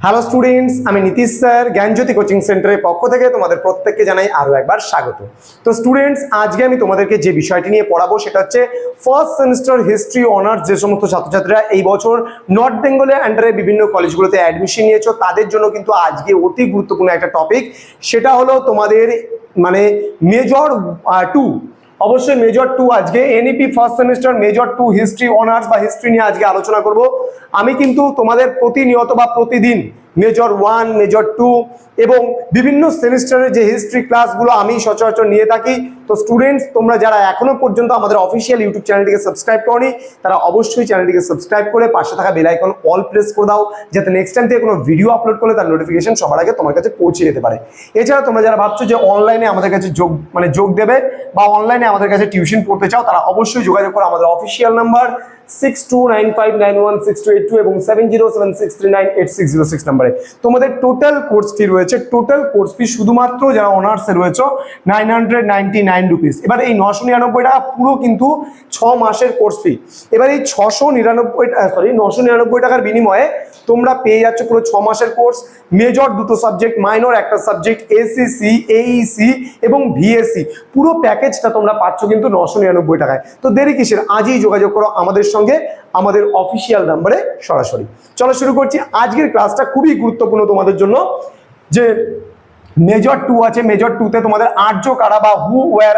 Hello students, আমি Nitish sir জ্ঞানজ্যোতি coaching সেন্টারের পক্ষ থেকে তোমাদের প্রত্যেককে জানাই আরও একবার স্বাগত। তো স্টুডেন্টস, আজকে আমি তোমাদেরকে যে বিষয়টি নিয়ে পড়াবো সেটা হচ্ছে ফার্স্ট সেমিস্টার হিস্ট্রি অনার্স যে সমস্ত ছাত্রছাত্রীরা এই বছর নর্থ বেঙ্গলের আন্ডারে বিভিন্ন কলেজগুলোতে অ্যাডমিশন নিয়েছো তাদের জন্য কিন্তু আজকে অতি গুরুত্বপূর্ণ একটা টপিক, সেটা হলো তোমাদের মেজর 2। অবশ্যই মেজর 2 আজকে NEP first semester major 2 history honours বা হিস্ট্রি নিয়ে আজকে আলোচনা করব। আমি কিন্তু তোমাদের প্রতিনিয়ত বা প্রতিদিন মেজর 1, মেজর 2 এবং বিভিন্ন সেমিস্টারের যে হিস্ট্রি ক্লাসগুলো আমি সচরাচর নিয়ে থাকি। তো স্টুডেন্টস, তোমরা যারা এখনো পর্যন্ত আমাদের অফিসিয়াল ইউটিউব চ্যানেলটিকে সাবস্ক্রাইব করনি তারা অবশ্যই চ্যানেলটিকে সাবস্ক্রাইব করে পাশে থাকা বেল আইকন অল প্রেস করে দাও, যাতে নেক্সট টাইম থেকে কোনো ভিডিও আপলোড করলে তার নোটিফিকেশন সবার আগে তোমার কাছে পৌঁছে যেতে পারে। এছাড়া তোমরা যারা ভাবছো যে অনলাইনে আমাদের কাছে যোগ দেবে বা অনলাইনে আমাদের কাছে টিউশন পড়তে চাও, তারা অবশ্যই যোগাযোগ করো আমাদের অফিসিয়াল নাম্বার 6295916282 এবং 7076398606 নম্বরে। তোমাদের টোটাল কোর্স ফি রয়েছে, টোটাল কোর্স ফি শুধুমাত্র যারা অনার্সে রয়েছে 999 রুপিস। এবার এই 999 টাকা পুরো কিন্তু 6 মাসের কোর্স ফি। এবার এই 999 টাকার বিনিময়ে তোমরা পেয়ে যাচ্ছ পুরো 6 মাসের কোর্স, মেজর 2টো সাবজেক্ট, মাইনর একটা সাবজেক্ট, এসিসি, এইসি এবং ভিএসসি, পুরো প্যাকেজটা তোমরা পাচ্ছ কিন্তু 999 টাকায়। তো দেরি কিসের, আজই যোগাযোগ করো আমাদের সঙ্গে আমাদের অফিসিয়াল নাম্বারে সরাসরি। চলো শুরু করছি আজকের ক্লাসটা, খুবই গুরুত্বপূর্ণ তোমাদের জন্য। যে মেজর 2 আছে, মেজর 2তে তোমাদের আর্য কারা বা হু ওয়্যার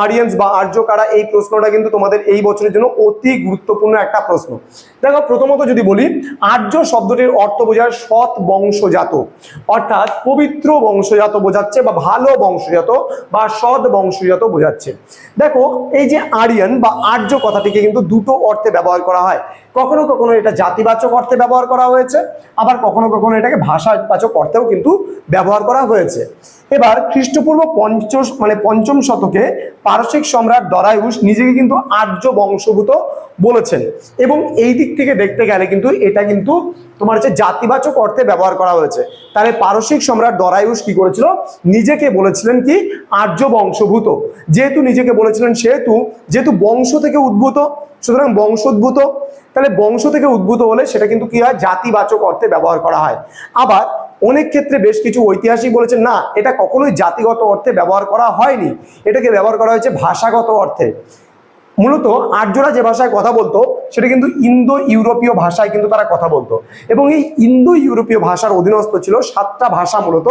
আরিয়ান্স বা আর্য কারা, এই প্রশ্নটা কিন্তু তোমাদের এই বছরের জন্য অতি গুরুত্বপূর্ণ একটা প্রশ্ন। দেখো, প্রথমত যদি বলি, আর্য শব্দটির অর্থ বোঝায় সৎ বংশজাত, অর্থাৎ পবিত্র বংশজাত বোঝাচ্ছে বা ভালো বংশজাত বা সৎ বংশজাত বোঝাচ্ছে। দেখো, এই যে আরিয়ান বা আর্য কথাটিকে কিন্তু দুটো অর্থে ব্যবহার করা হয়। কখনো কখনো এটা জাতিবাচক অর্থে ব্যবহার করা হয়েছে, আবার কখনো কখনো এটাকে ভাষাবাচক অর্থেও কিন্তু ব্যবহার করা হয়েছে। এবার খ্রিস্টপূর্ব পঞ্চম শতকে পারসিক সম্রাট দরায়ুস নিজেকে কিন্তু আর্য বংশভূত বলেছেন, এবং এই দিক থেকে দেখতে গেলে কিন্তু এটা কিন্তু তোমার হচ্ছে জাতিবাচক অর্থে ব্যবহার করা হয়েছে। তাহলে পারসিক সম্রাট দরায়ুস কি করেছিল, নিজেকে বলেছিলেন কি আর্য বংশভূত। যেহেতু নিজেকে বলেছিলেন, যেহেতু বংশ থেকে উদ্ভূত, সুতরাং বংশোদ্ভূত। তাহলে বংশ থেকে উদ্ভূত হলে সেটা কিন্তু কি হয়, জাতিবাচক অর্থে ব্যবহার করা হয়। আবার অনেক ক্ষেত্রে বেশ কিছু ঐতিহাসিক বলেছেন না, এটা কখনোই জাতিগত অর্থে ব্যবহার করা হয়নি, এটাকে ব্যবহার করা হয়েছে ভাষাগত অর্থে। মূলত আর্যরা যে ভাষায় কথা বলতো সেটা কিন্তু ইন্দো ইউরোপীয় ভাষায় কিন্তু তারা কথা বলতো, এবং এই ইন্দো ইউরোপীয় ভাষার অধীনস্থ ছিল 7টা ভাষা মূলত,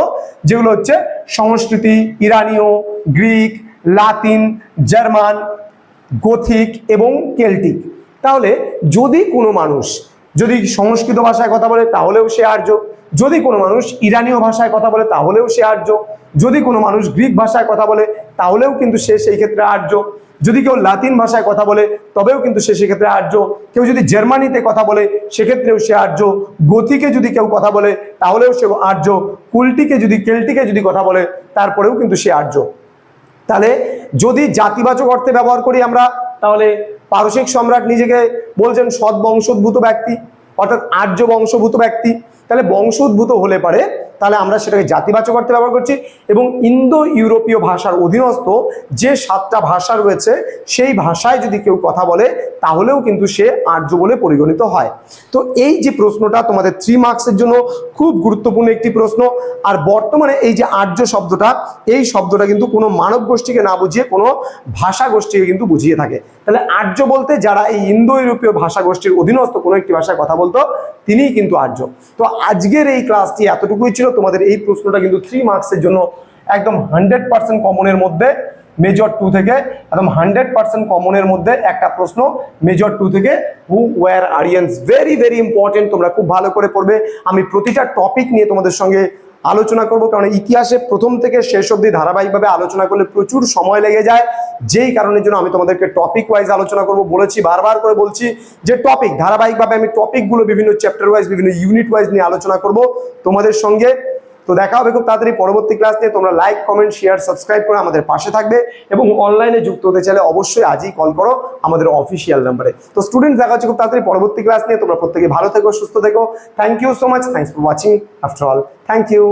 যেগুলো হচ্ছে সংস্কৃতি, ইরানীয়, গ্রিক, লাতিন, জার্মান, গোথিক এবং কেল্টিক। তাহলে যদি কোনো মানুষ সংস্কৃত ভাষায় কথা বলে তাহলেও সে আর্য, যদি কোনো মানুষ ইরানীয় ভাষায় কথা বলে তাহলেও সে আর্য, যদি কোনো মানুষ গ্রিক ভাষায় কথা বলে তাহলেও কিন্তু সে সেই ক্ষেত্রে আর্য, যদি কেউ লাতিন ভাষায় কথা বলে তবেও কিন্তু সে সেক্ষেত্রে আর্য, কেউ যদি জার্মানিতে কথা বলে সেক্ষেত্রেও সে আর্য, গোথিকে যদি কেউ কথা বলে তাহলেও সে আর্য, কেল্টিকে যদি কথা বলে তারপরেও কিন্তু সে আর্য। তাহলে যদি জাতিবাচক অর্থে ব্যবহার করি আমরা, তাহলে পারসিক সম্রাট নিজেকে বলছেন সৎ বংশোদ্ভূত ব্যক্তি, অর্থাৎ আর্য বংশোদ্ভূত ব্যক্তি। তাহলে বংশোদ্ভূত হলে পারে তাহলে আমরা সেটাকে জাতিবাচক অর্থে ব্যবহার করছি, এবং ইন্দো ইউরোপীয় ভাষার অধীনস্থ যে 7টা ভাষা রয়েছে সেই ভাষায় যদি কেউ কথা বলে তাহলেও কিন্তু সে আর্য বলে পরিগণিত হয়। তো এই যে প্রশ্নটা তোমাদের 3 মার্কসের জন্য খুব গুরুত্বপূর্ণ একটি প্রশ্ন। আর বর্তমানে এই যে আর্য শব্দটা, এই শব্দটা কিন্তু কোনো মানব গোষ্ঠীকে না বুঝিয়ে কোনো ভাষা গোষ্ঠীকে কিন্তু বুঝিয়ে থাকে। তাহলে আর্য বলতে যারা এই ইন্দো ইউরোপীয় ভাষা গোষ্ঠীর অধীনস্থ কোনো একটি ভাষায় কথা বলতো তিনিই কিন্তু আর্য। তো আজকের এই ক্লাসটি এতটুকুই ছিল। তোমাদের এই প্রশ্নটা কিন্তু 3 মার্কসের জন্য একদম 100% কমনের মধ্যে, মেজর 2 থেকে একদম 100% কমনের মধ্যে একটা প্রশ্ন, মেজর 2 থেকে who were Aryans. Very very important, তোমরা খুব ভালো করে পড়বে। আমি প্রতিটা টপিক নিয়ে তোমাদের সঙ্গে আলোচনা করব, কারণ ইতিহাসে প্রথম থেকে শেষ অবধি ধারাবাহিকভাবে আলোচনা করলে প্রচুর সময় লেগে যায়, যেই কারণের জন্য আমি তোমাদেরকে টপিক ওয়াইজ আলোচনা করব বলেছি, বারবার করে বলছি যে টপিক ধারাবাহিকভাবে আমি টপিকগুলো বিভিন্ন চ্যাপ্টার ওয়াইজ, বিভিন্ন ইউনিট ওয়াইজ নিয়ে আলোচনা করব তোমাদের সঙ্গে। তো দেখা হবে খুব তাড়াতাড়ি পরবর্তী ক্লাস নিয়ে। তোমরা লাইক, কমেন্ট, শেয়ার, সাবস্ক্রাইব করে আমাদের পাশে থাকবে, এবং অনলাইনে যুক্ত হতে চাইলে অবশ্যই আজই কল করো আমাদের অফিসিয়াল নাম্বারে। তো স্টুডেন্ট, দেখা হচ্ছে খুব তাড়াতাড়ি পরবর্তী ক্লাস নিয়ে। তোমরা প্রত্যেকে ভালো থেকো, সুস্থ থেকো। Thank you so much, thanks for watching after all, thank you.